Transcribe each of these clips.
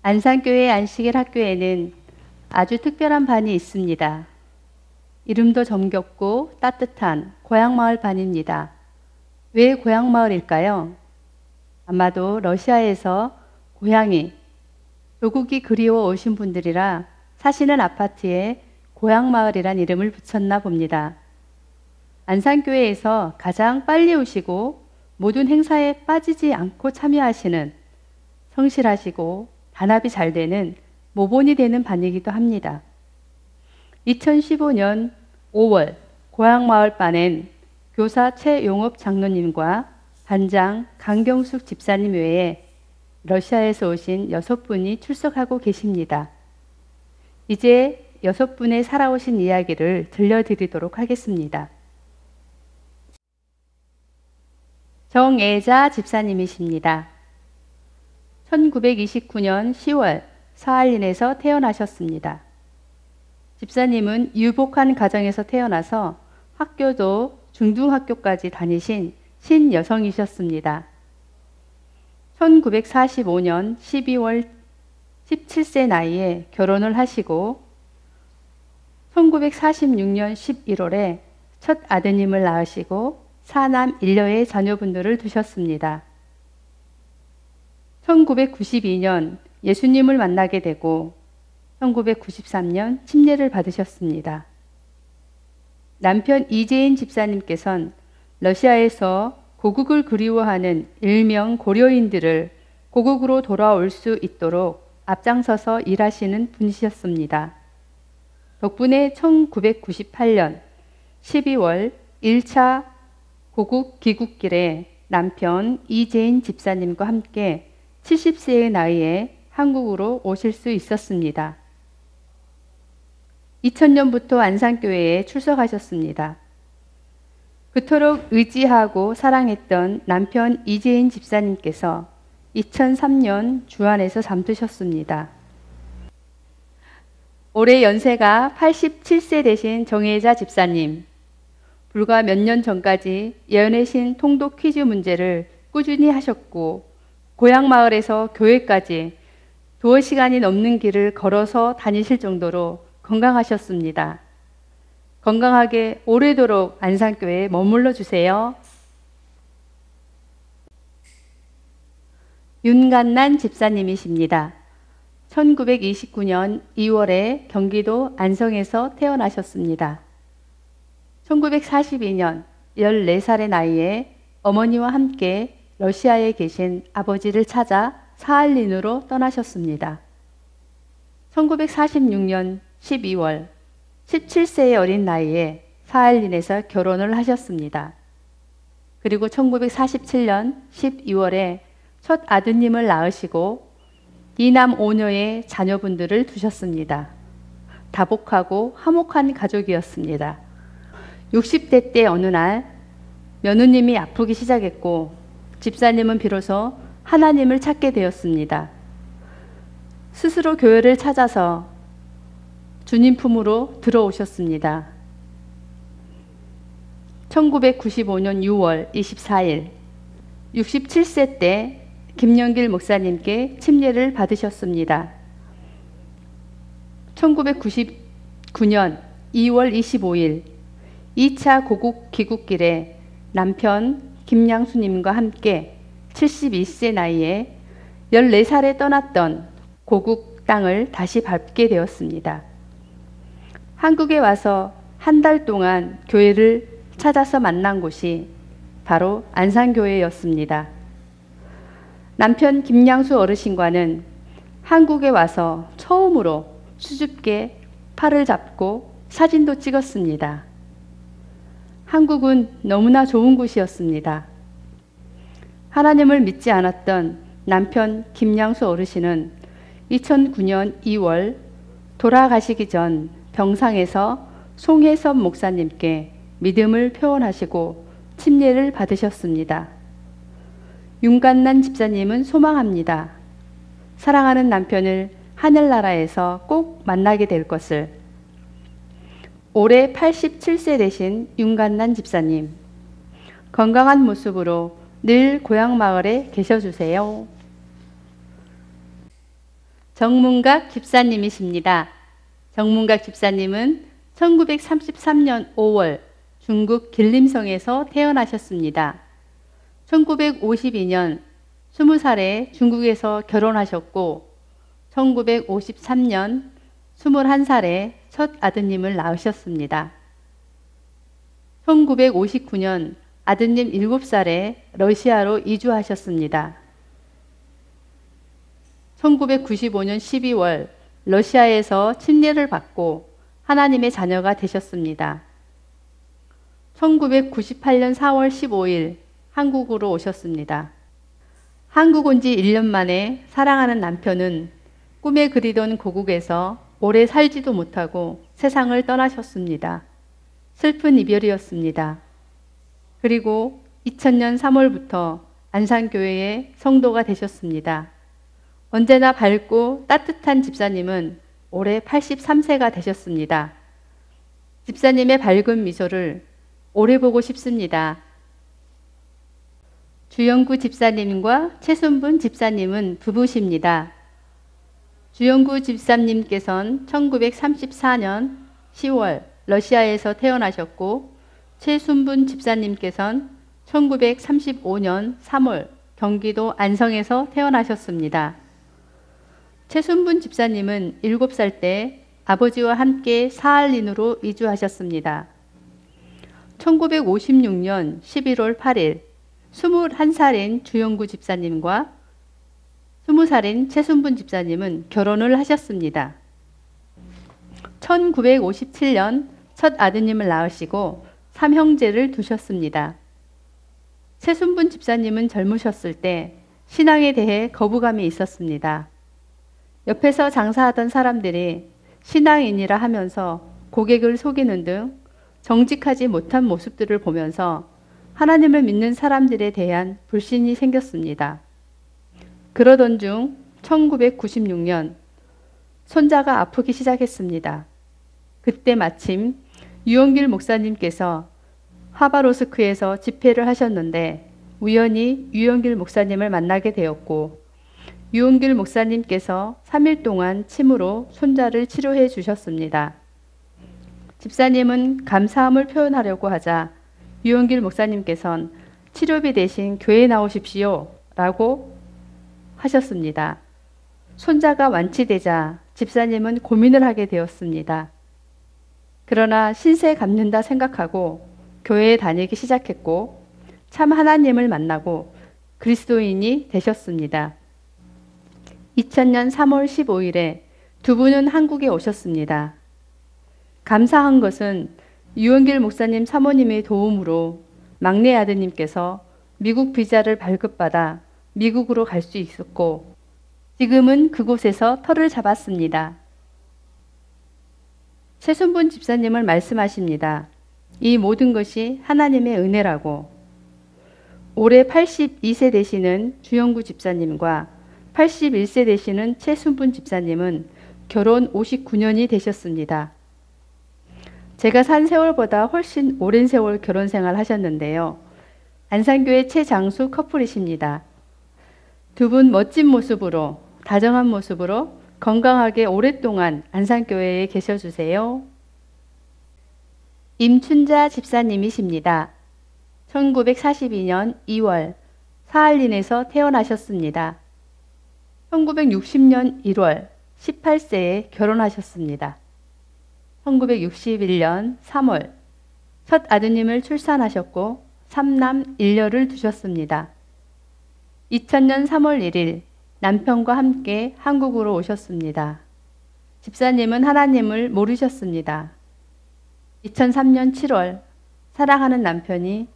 안산교회 안식일 학교에는 아주 특별한 반이 있습니다. 이름도 정겹고 따뜻한 고향마을 반입니다. 왜 고향마을일까요? 아마도 러시아에서 고향이, 조국이 그리워 오신 분들이라 사시는 아파트에 고향마을이란 이름을 붙였나 봅니다. 안산교회에서 가장 빨리 오시고 모든 행사에 빠지지 않고 참여하시는 성실하시고 단합이 잘 되는 모본이 되는 반이기도 합니다. 2015년 5월 고향마을반엔 교사 최용업 장로님과 반장 강경숙 집사님 외에 러시아에서 오신 6분이 출석하고 계십니다. 이제 6분의 살아오신 이야기를 들려드리도록 하겠습니다. 정애자 집사님이십니다. 1929년 10월 사할린에서 태어나셨습니다. 집사님은 유복한 가정에서 태어나서 학교도 중등학교까지 다니신 신여성이셨습니다. 1945년 12월 17세 나이에 결혼을 하시고 1946년 11월에 첫 아드님을 낳으시고 사남 1녀의 자녀분들을 두셨습니다. 1992년 예수님을 만나게 되고 1993년 침례를 받으셨습니다. 남편 이재인 집사님께서는 러시아에서 고국을 그리워하는 일명 고려인들을 고국으로 돌아올 수 있도록 앞장서서 일하시는 분이셨습니다. 덕분에 1998년 12월 1차 고국 귀국길에 남편 이재인 집사님과 함께 70세의 나이에 한국으로 오실 수 있었습니다. 2000년부터 안산교회에 출석하셨습니다. 그토록 의지하고 사랑했던 남편 이재인 집사님께서 2003년 주안에서 잠드셨습니다. 올해 연세가 87세 되신 정혜자 집사님, 불과 몇 년 전까지 예언의 신 통독 퀴즈 문제를 꾸준히 하셨고 고향 마을에서 교회까지 두어 시간이 넘는 길을 걸어서 다니실 정도로 건강하셨습니다. 건강하게 오래도록 안산교회에 머물러 주세요. 윤간난 집사님이십니다. 1929년 2월에 경기도 안성에서 태어나셨습니다. 1942년 14살의 나이에 어머니와 함께 러시아에 계신 아버지를 찾아 사할린으로 떠나셨습니다. 1946년 12월 17세의 어린 나이에 사할린에서 결혼을 하셨습니다. 그리고 1947년 12월에 첫 아드님을 낳으시고 2남 5녀의 자녀분들을 두셨습니다. 다복하고 화목한 가족이었습니다. 60대 때 어느 날 며느님이 아프기 시작했고 집사님은 비로소 하나님을 찾게 되었습니다. 스스로 교회를 찾아서 주님 품으로 들어오셨습니다. 1995년 6월 24일 67세 때 김영길 목사님께 침례를 받으셨습니다. 1999년 2월 25일 2차 고국 귀국길에 남편 김양수님과 함께 71세 나이에 14살에 떠났던 고국 땅을 다시 밟게 되었습니다. 한국에 와서 한 달 동안 교회를 찾아서 만난 곳이 바로 안산교회였습니다. 남편 김양수 어르신과는 한국에 와서 처음으로 수줍게 팔을 잡고 사진도 찍었습니다. 한국은 너무나 좋은 곳이었습니다. 하나님을 믿지 않았던 남편 김양수 어르신은 2009년 2월 돌아가시기 전 병상에서 송혜섭 목사님께 믿음을 표현하시고 침례를 받으셨습니다. 윤간난 집사님은 소망합니다. 사랑하는 남편을 하늘나라에서 꼭 만나게 될 것을. 올해 87세 되신 윤간난 집사님, 건강한 모습으로 늘 고향 마을에 계셔주세요. 정문각 집사님이십니다. 정문각 집사님은 1933년 5월 중국 길림성에서 태어나셨습니다. 1952년 20살에 중국에서 결혼하셨고 1953년 21살에 첫 아드님을 낳으셨습니다. 1959년 아드님 7살에 러시아로 이주하셨습니다. 1995년 12월 러시아에서 침례를 받고 하나님의 자녀가 되셨습니다. 1998년 4월 15일 한국으로 오셨습니다. 한국 온 지 1년 만에 사랑하는 남편은 꿈에 그리던 고국에서 오래 살지도 못하고 세상을 떠나셨습니다. 슬픈 이별이었습니다. 그리고 2000년 3월부터 안산교회의 성도가 되셨습니다. 언제나 밝고 따뜻한 집사님은 올해 83세가 되셨습니다. 집사님의 밝은 미소를 오래 보고 싶습니다. 주영구 집사님과 최순분 집사님은 부부십니다. 주영구 집사님께서는 1934년 10월 러시아에서 태어나셨고 최순분 집사님께서는 1935년 3월 경기도 안성에서 태어나셨습니다. 최순분 집사님은 7살 때 아버지와 함께 사할린으로 이주하셨습니다. 1956년 11월 8일 21살인 주영구 집사님과 20살인 최순분 집사님은 결혼을 하셨습니다. 1957년 첫 아드님을 낳으시고 3형제를 두셨습니다. 최순분 집사님은 젊으셨을 때 신앙에 대해 거부감이 있었습니다. 옆에서 장사하던 사람들이 신앙인이라 하면서 고객을 속이는 등 정직하지 못한 모습들을 보면서 하나님을 믿는 사람들에 대한 불신이 생겼습니다. 그러던 중 1996년 손자가 아프기 시작했습니다. 그때 마침 유영길 목사님께서 하바로스크에서 집회를 하셨는데 우연히 유영길 목사님을 만나게 되었고 유영길 목사님께서 3일 동안 침으로 손자를 치료해 주셨습니다. 집사님은 감사함을 표현하려고 하자 유영길 목사님께서는 치료비 대신 교회에 나오십시오 라고 하셨습니다. 손자가 완치되자 집사님은 고민을 하게 되었습니다. 그러나 신세 갚는다 생각하고 교회에 다니기 시작했고 참 하나님을 만나고 그리스도인이 되셨습니다. 2000년 3월 15일에 두 분은 한국에 오셨습니다. 감사한 것은 유영길 목사님 사모님의 도움으로 막내 아드님께서 미국 비자를 발급받아 미국으로 갈 수 있었고 지금은 그곳에서 터를 잡았습니다. 최순분 집사님을 말씀하십니다. 이 모든 것이 하나님의 은혜라고. 올해 82세 되시는 주영구 집사님과 81세 되시는 최순분 집사님은 결혼 59년이 되셨습니다. 제가 산 세월보다 훨씬 오랜 세월 결혼 생활 하셨는데요. 안산교회 최장수 커플이십니다. 두 분 멋진 모습으로, 다정한 모습으로 건강하게 오랫동안 안산교회에 계셔주세요. 임춘자 집사님이십니다. 1942년 2월 사할린에서 태어나셨습니다. 1960년 1월 18세에 결혼하셨습니다. 1961년 3월 첫 아드님을 출산하셨고 3남 1녀를 두셨습니다. 2000년 3월 1일 남편과 함께 한국으로 오셨습니다. 집사님은 하나님을 모르셨습니다. 2003년 7월 사랑하는 남편이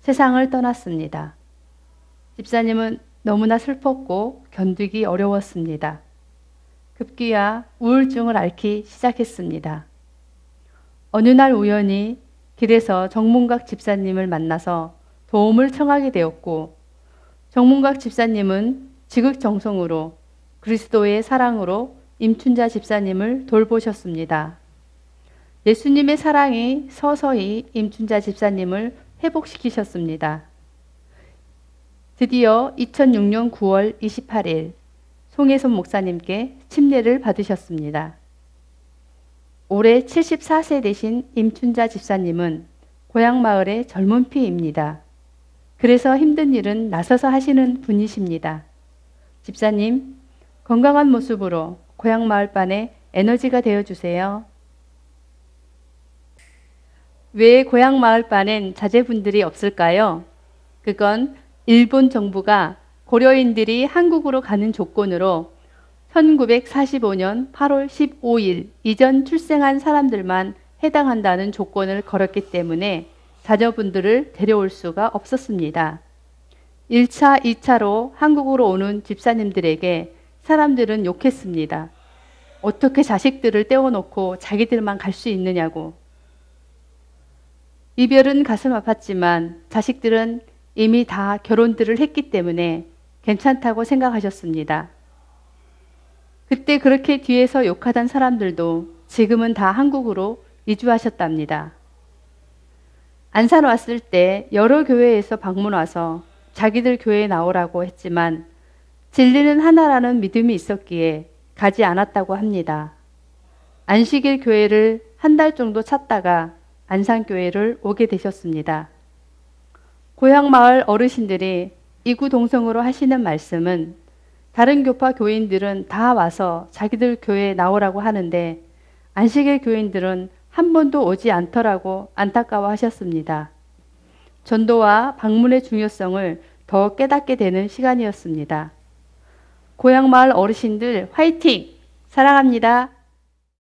세상을 떠났습니다. 집사님은 너무나 슬펐고 견디기 어려웠습니다. 급기야 우울증을 앓기 시작했습니다. 어느 날 우연히 길에서 정문각 집사님을 만나서 도움을 청하게 되었고 정문각 집사님은 지극정성으로 그리스도의 사랑으로 임춘자 집사님을 돌보셨습니다. 예수님의 사랑이 서서히 임춘자 집사님을 회복시키셨습니다. 드디어 2006년 9월 28일 송혜선 목사님께 침례를 받으셨습니다. 올해 74세 되신 임춘자 집사님은 고향 마을의 젊은 피입니다. 그래서 힘든 일은 나서서 하시는 분이십니다. 집사님, 건강한 모습으로 고향 마을반에 에너지가 되어주세요. 왜 고향 마을반엔 자제분들이 없을까요? 그건 일본 정부가 고려인들이 한국으로 가는 조건으로 1945년 8월 15일 이전 출생한 사람들만 해당한다는 조건을 걸었기 때문에 자녀분들을 데려올 수가 없었습니다. 1차, 2차로 한국으로 오는 집사님들에게 사람들은 욕했습니다. 어떻게 자식들을 떼어놓고 자기들만 갈 수 있느냐고. 이별은 가슴 아팠지만 자식들은 이미 다 결혼들을 했기 때문에 괜찮다고 생각하셨습니다. 그때 그렇게 뒤에서 욕하던 사람들도 지금은 다 한국으로 이주하셨답니다. 안산 왔을 때 여러 교회에서 방문 와서 자기들 교회에 나오라고 했지만 진리는 하나라는 믿음이 있었기에 가지 않았다고 합니다. 안식일 교회를 한 달 정도 찾다가 안산교회를 오게 되셨습니다. 고향 마을 어르신들이 이구동성으로 하시는 말씀은 다른 교파 교인들은 다 와서 자기들 교회에 나오라고 하는데 안식일 교인들은 한 번도 오지 않더라고 안타까워 하셨습니다. 전도와 방문의 중요성을 더 깨닫게 되는 시간이었습니다. 고향 마을 어르신들 화이팅! 사랑합니다.